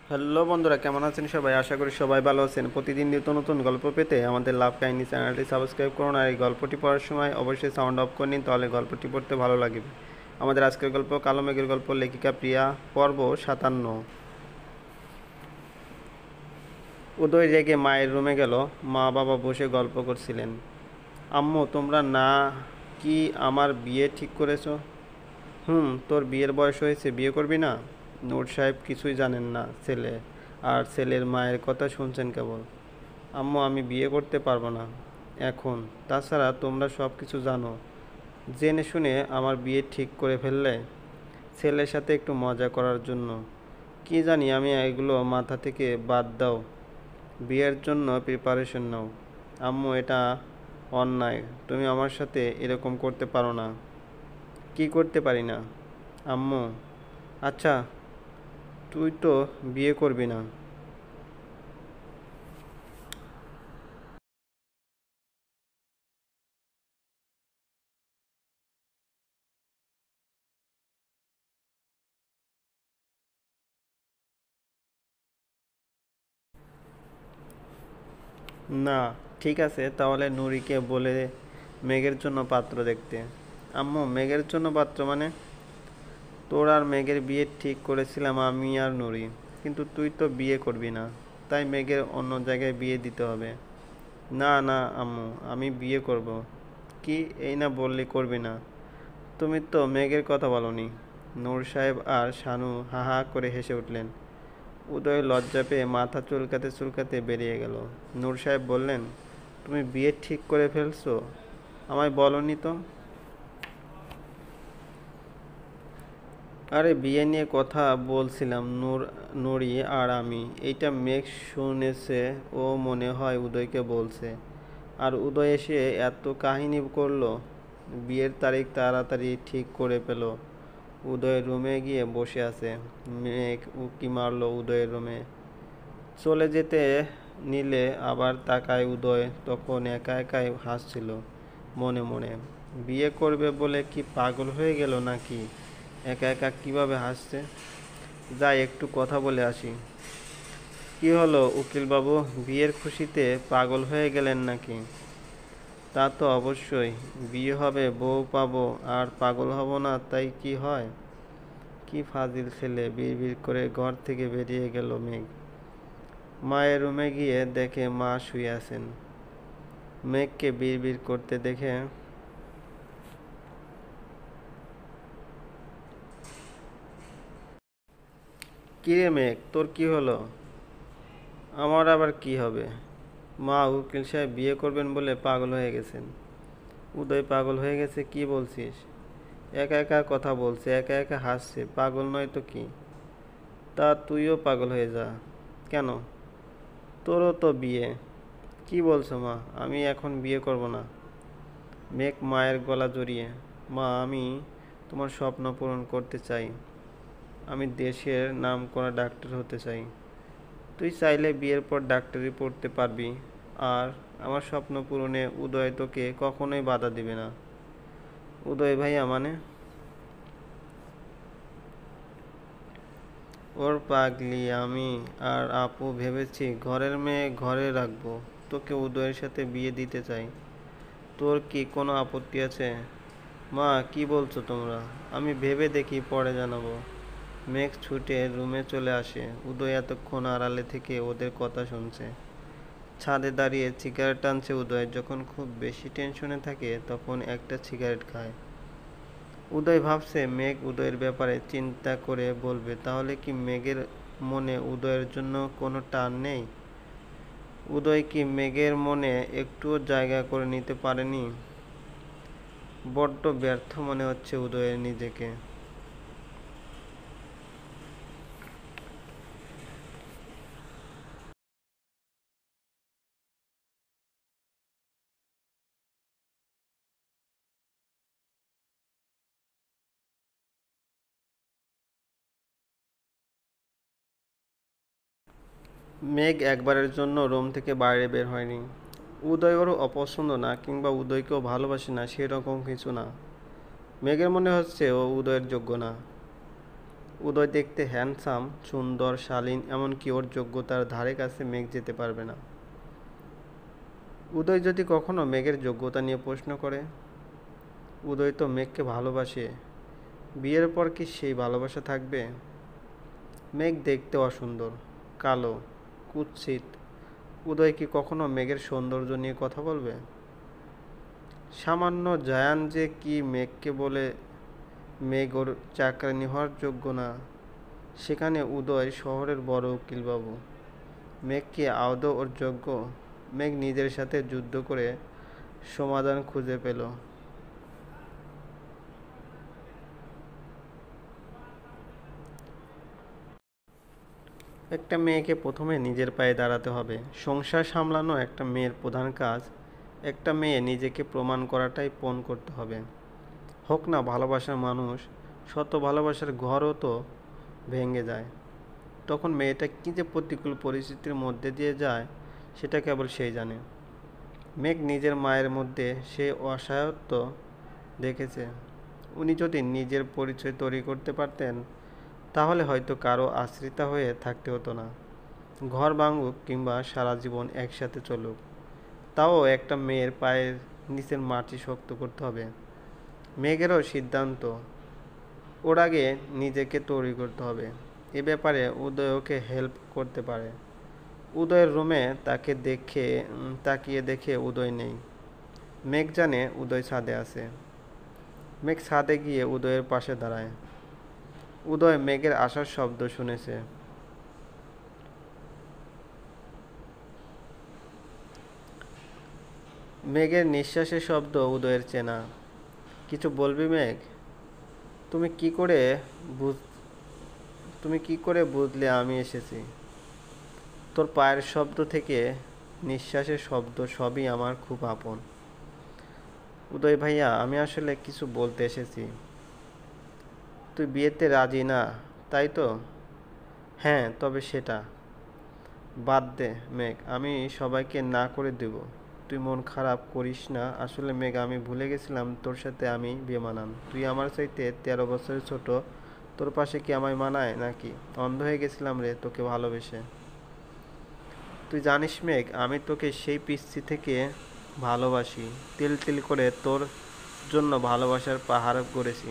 Hello বন্ধুরা, কেমন আছেন সবাই? আশা করি সবাই ভালো আছেন। প্রতিদিন নিত্য নতুন গল্প পেতে আমাদের লাভ কাহিনী চ্যানেলটি সাবস্ক্রাইব করুন, আর এই গল্পটি পড়ার সময় অবশ্যই সাউন্ড অফ করে নিন, তাহলে গল্পটি পড়তে ভালো লাগবে। আমাদের আজকের গল্প কালো মেঘের গল্প, লেখিকা প্রিয়া, পর্ব 57। উদয় রেগে মায়ের রুমে গেল। মা বাবা বসে গল্প করছিলেন। আম্মু, তোমরা না কি আমার বিয়ে ঠিক করেছো? তোর বিয়ের বয়স হয়েছে, বিয়ে করবি না? নূর সাহেব কিছুই জানেন না। ছেলে আর ছেলের মায়ের কথা শুনছেন কেবল। আম্মু, আমি বিয়ে করতে পারবো না এখন। তাছাড়া তোমরা সব কিছু জানো। জেনে শুনে আমার বিয়ে ঠিক করে ফেললে ছেলের সাথে একটু মজা করার জন্য। কি জানি আমি, এগুলো মাথা থেকে বাদ দাও। বিয়ের জন্য প্রিপারেশন নাও। আম্মু, এটা অন্যায়। তুমি আমার সাথে এরকম করতে পারো না। কি করতে পারি না আম্মু? আচ্ছা, তুই তো বিয়ে করবি না। না, ঠিক আছে, তাহলে নুরিকে বলে মেঘের জন্য পাত্র দেখতে। আম্মু, মেঘের জন্য পাত্র মানে? তোর আর মেঘের বিয়ে ঠিক করেছিলাম আমি আর নুরি, কিন্তু তুই তো বিয়ে করবি না, তাই মেঘের অন্য জায়গায় বিয়ে দিতে হবে। না না আম্মু, আমি বিয়ে করব। কি, এই না বললি করবি না? তুমি তো মেঘের কথা বলনি। নূর সাহেব আর শানু হা হা করে হেসে উঠলেন। উদয় লজ্জা পেয়ে মাথা চুলকাতে চুলকাতে বেরিয়ে গেল। নূর সাহেব বললেন, তুমি বিয়ে ঠিক করে ফেলছো? আমায় বলনি তো। আরে, বিয়ে নিয়ে কথা বলছিলাম নুরি আর আমি। এইটা মেঘ শুনেছে, ও মনে হয় উদয়কে বলছে। আর উদয় এসে এত কাহিনী করলো। বিয়ের তারিখ তাড়াতাড়ি ঠিক করে পেল। উদয়ের রুমে গিয়ে বসে আছে। মেঘ উকি মারলো উদয়ের রুমে। চলে যেতে নিলে আবার তাকায় উদয়, তখন একা একাই হাসছিল মনে মনে। বিয়ে করবে বলে কি পাগল হয়ে গেল নাকি? একা একা কিভাবে হাসছে। যাই, একটু কথা বলে আসি। কি হলো উকিল বাবু, বিয়ের খুশিতে পাগল হয়ে গেলেন নাকি? তা তো অবশ্যই। বিয়ে হবে, বউ পাবো, আর পাগল হব না তাই কি হয়? কি ফাজিল ছেলে, বিড়বিড় করে ঘর থেকে বেরিয়ে গেল মেঘ। মায়ের রুমে গিয়ে দেখে মা শুয়ে আছেন। মেঘকে বিড়বিড় করতে দেখে, কিরে মেঘ, তোর কি হলো? আমার আবার কি হবে? মা, উকিল সাহেব বিয়ে করবেন বলে পাগল হয়ে গেছেন। উদয় পাগল হয়ে গেছে কি বলছিস? একা একা কথা বলছে, একা একা হাসছে, পাগল নয় তো কি? তা তুইও পাগল হয়ে যা। কেন? তোরও তো বিয়ে। কি বলছো মা, আমি এখন বিয়ে করব না। মেঘ মায়ের গলা জড়িয়ে, মা, আমি তোমার স্বপ্ন পূরণ করতে চাই। আমি দেশের নামকরা ডাক্তার হতে চাই। তুই চাইলে বিয়ের পর ডাক্তারি পড়তে পারবি। আর আমার স্বপ্ন পূরণে উদয় তোকে কখনোই বাধা দিবে না। উদয় ভাইয়া মানে? ওর পাগলি, আমি আর আপু ভেবেছি ঘরের মেয়ে ঘরে রাখবো। তোকে উদয়ের সাথে বিয়ে দিতে চাই। তোর কি কোনো আপত্তি আছে? মা, কি বলছো তোমরা? আমি ভেবে দেখি, পরে জানাবো। মেঘ ছুটে রুমে চলে আসে। উদয় এতক্ষণ আড়ালে থেকে ওদের কথা শুনছে। ছাদে দাঁড়িয়ে সিগারেট টানছে উদয়। যখন খুব বেশি টেনশনে থাকে তখন একটা সিগারেট খায়। উদয় ভাবছে মেঘ উদয়ের ব্যাপারে চিন্তা করে বলবে, তাহলে কি মেঘের মনে উদয়ের জন্য কোনো টান নেই? উদয় কি মেঘের মনে একটুও জায়গা করে নিতে পারেনি? বড্ড ব্যর্থ মনে হচ্ছে উদয়ের নিজেকে। মেঘ একবারের জন্য রুম থেকে বাইরে বের হয়নি। উদয় ওর অপছন্দ না, কিংবা উদয়কেও ভালোবাসে না সেরকম কিছু না। মেঘের মনে হচ্ছে ও উদয়ের যোগ্য না। উদয় দেখতে হ্যান্ডসাম, সুন্দর, শালীন, এমনকি ওর যোগ্যতার ধারে কাছে মেঘ যেতে পারবে না। উদয় যদি কখনো মেঘের যোগ্যতা নিয়ে প্রশ্ন করে, উদয় তো মেঘকে ভালোবাসে, বিয়ের পর কি সেই ভালোবাসা থাকবে? মেঘ দেখতে অসুন্দর, কালো, কুৎসিত। উদয় কি কখনো মেঘের সৌন্দর্য নিয়ে কথা বলবে? সামান্য জায়ান যে কি মেঘকে বলে মেঘ ওর চাকরানি হওয়ার যোগ্য না, সেখানে উদয় শহরের বড় উকিলবাবু। মেঘ কি আদৌ ওর যোগ্য? মেঘ নিজের সাথে যুদ্ধ করে সমাধান খুঁজে পেল। একটা মেয়েকে প্রথমে নিজের পায়ে দাঁড়াতে হবে। সংসার সামলানো একটা মেয়ের প্রধান কাজ। একটা মেয়ে নিজেকে প্রমাণ করাটাই পণ করতে হবে। হোক না ভালোবাসার মানুষ, শত ভালোবাসার ঘরও তো ভেঙে যায়। তখন মেয়েটা কী যে প্রতিকূল পরিস্থিতির মধ্যে দিয়ে যায়, সেটা কেবল সেই জানে। মেঘ নিজের মায়ের মধ্যে সে অসহায়ত্ব দেখেছে। উনি যদি নিজের পরিচয় তৈরি করতে পারতেন, তাহলে হয়তো কারো আশ্রিতা হয়ে থাকতে হতো না। ঘর ভাঙুক কিংবা সারা জীবন একসাথে চলুক, তাও একটা মেয়ের পায়ের নিচের মাটি শক্ত করতে হবে। মেঘেরও সিদ্ধান্ত, ওর আগে নিজেকে তৈরি করতে হবে। এ ব্যাপারে উদয় ওকে হেল্প করতে পারে। উদয়ের রুমে তাকিয়ে দেখে উদয় নেই। মেঘ জানে উদয় ছাদে আছে। মেঘ ছাদে গিয়ে উদয়ের পাশে দাঁড়ায়। উদয় মেঘের আসার শব্দ শুনেছে। মেঘের নিঃশ্বাসের শব্দ উদয়ের চেনা। কিছু বলবি মেঘ? তুমি কি করে বুঝ তুমি কি করে বুঝলে আমি এসেছি? তোর পায়ের শব্দ থেকে নিঃশ্বাসের শব্দ সবই আমার খুব আপন। উদয় ভাইয়া, আমি আসলে কিছু বলতে এসেছি। তুই বিয়েতে রাজি না, তাই তো? হ্যাঁ, তবে সেটা বাদ দে মেঘ, আমি সবাইকে না করে দেব। তুই মন খারাপ করিস না। আসলে মেঘ, আমি ভুলে গেছিলাম তোর সাথে আমি বেমানান। তুই আমার চাইতে 13 বছরের ছোট। তোর পাশে কি আমায় মানায় নাকি? অন্ধ হয়ে গেছিলাম রে তোকে ভালোবেসে। তুই জানিস মেঘ, আমি তোকে সেই পিচ্ছি থেকে ভালোবাসি। তিল তিল করে তোর জন্য ভালোবাসার পাহাড় গড়েছি।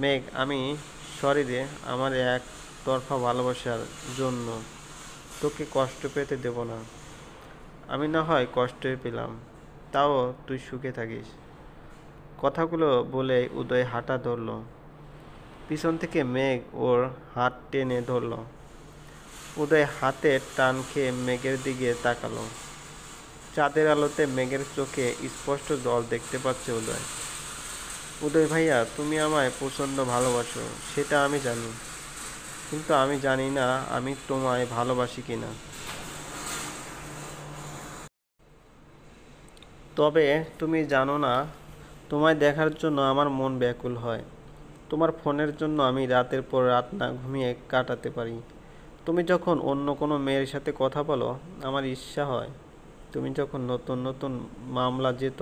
মেঘ, আমি সরি রে, আমার একতরফা ভালোবাসার জন্য তোকে কষ্ট পেতে দেব না। আমি না হয় কষ্টই পেলাম, তাও তুই সুখে থাকিস। কথাগুলো বলে উদয় হাঁটা ধরল। পিছন থেকে মেঘ ওর হাত টেনে ধরল। উদয় হাতে টান খেয়ে মেঘের দিকে তাকালো। চাঁদের আলোতে মেঘের চোখে স্পষ্ট জল দেখতে পাচ্ছে উদয়। উদয় ভাইয়া, তুমি আমায় প্রচণ্ড ভালোবাসো, সেটা আমি জানি। কিন্তু আমি জানি না আমি তোমায় ভালোবাসি কিনা। তবে তুমি জানো না, তোমায় দেখার জন্য আমার মন ব্যাকুল হয়। তোমার ফোনের জন্য আমি রাতের পর রাত না ঘুমিয়ে কাটাতে পারি। তুমি যখন অন্য কোনো মেয়ের সাথে কথা বলো, আমার ঈর্ষা হয়। তুমি যখন নতুন নতুন মামলা যেত,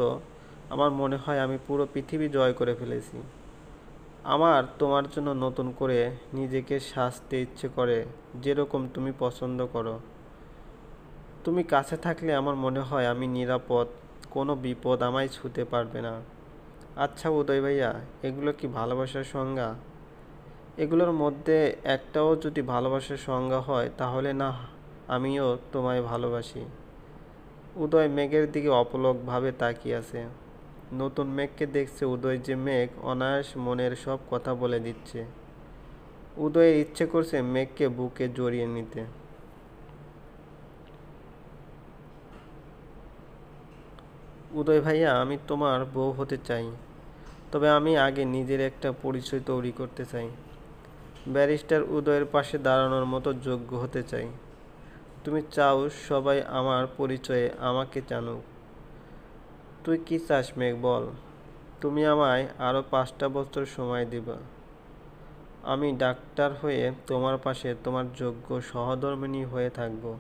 আমার মনে হয় আমি পুরো পৃথিবী জয় করে ফেলেছি। আমার তোমার জন্য নতুন করে নিজেকে সাজতে ইচ্ছে করে, যেরকম তুমি পছন্দ করো। তুমি কাছে থাকলে আমার মনে হয় আমি নিরাপদ, কোনো বিপদ আমায় ছুঁতে পারবে না। আচ্ছা উদয় ভাইয়া, এগুলো কি ভালোবাসার সংজ্ঞা? এগুলোর মধ্যে একটাও যদি ভালোবাসার সংজ্ঞা হয়, তাহলে না আমিও তোমায় ভালোবাসি। উদয় মেঘের দিকে অপলকভাবে তাকিয়ে আছে। নতুন মেঘকে দেখছে উদয় যে মেঘ অনায়াস মনের সব কথা বলে দিচ্ছে। উদয়ের ইচ্ছে করছে মেঘকে বুকে জড়িয়ে নিতে। উদয় ভাইয়া, আমি তোমার বউ হতে চাই, তবে আমি আগে নিজের একটা পরিচয় তৈরি করতে চাই। ব্যারিস্টার উদয়ের পাশে দাঁড়ানোর মতো যোগ্য হতে চাই। তুমি চাও সবাই আমার পরিচয়ে আমাকে জানুক। তুই কি চাস মেঘ বল? তুমি আমায় আরও 5টা বছর সময় দিবা। আমি ডাক্তার হয়ে তোমার পাশে তোমার যোগ্য সহধর্মিণী হয়ে থাকবো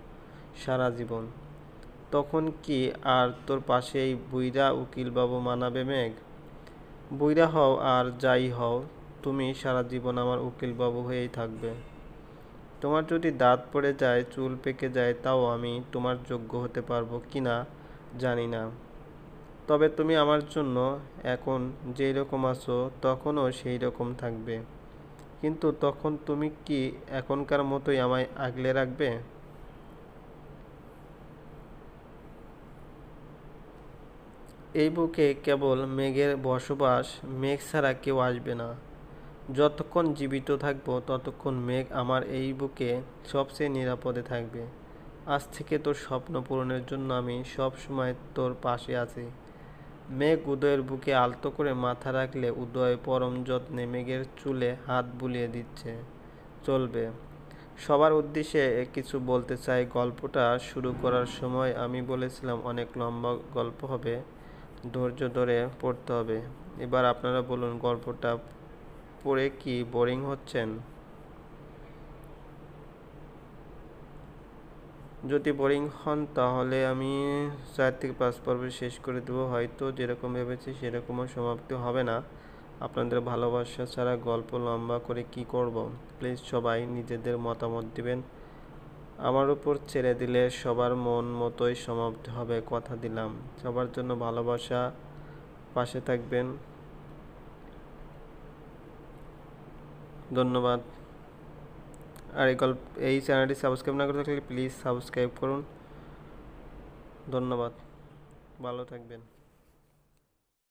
সারা জীবন। তখন কি আর তোর পাশে এই বুইড়া উকিলবাবু মানাবে মেঘ? বুইড়া হও আর যাই হও, তুমি সারা জীবন আমার উকিল বাবু হয়েই থাকবে। তোমার যদি দাঁত পড়ে যায়, চুল পেকে যায়, তাও আমি তোমার যোগ্য হতে পারবো কি না জানি না। তবে তুমি আমার জন্য এখন যেই রকম আছো তখনও সেই রকম থাকবে। কিন্তু তখন তুমি কি এখনকার মতোই আমায় আগলে রাখবে? এই বুকে কেবল মেঘের বসবাস, মেঘ ছাড়া কেউ আসবে না। যতক্ষণ জীবিত থাকবো ততক্ষণ মেঘ আমার এই বুকে সবচেয়ে নিরাপদে থাকবে। আজ থেকে তোর স্বপ্ন পূরণের জন্য আমি সব সময় তোর পাশে আছি। মেঘ উদয়ের বুকে আলতো করে মাথা রাখলে উদয় পরম যত্নে মেঘের চুলে হাত বুলিয়ে দিচ্ছে। চলবে। সবার উদ্দেশ্যে কিছু বলতে চাই। গল্পটা শুরু করার সময় আমি বলেছিলাম অনেক লম্বা গল্প হবে, ধৈর্য ধরে পড়তে হবে। এবার আপনারা বলুন, গল্পটা পড়ে কি বোরিং হচ্ছেন? যদি বোরিং হন তাহলে আমি 4 থেকে 5 পর্বে শেষ করে দেবো। হয়তো যেরকম ভেবেছি সেরকমও সমাপ্তি হবে না। আপনাদের ভালোবাসা ছাড়া গল্প লম্বা করে কি করব? প্লিজ সবাই নিজেদের মতামত দিবেন। আমার উপর ছেড়ে দিলে সবার মন মতোই সমাপ্তি হবে, কথা দিলাম। সবার জন্য ভালোবাসা, পাশে থাকবেন। ধন্যবাদ। আর এই চ্যানেলটি সাবস্ক্রাইব না করে থাকলে প্লিজ সাবস্ক্রাইব করুন। ধন্যবাদ। ভালো থাকবেন।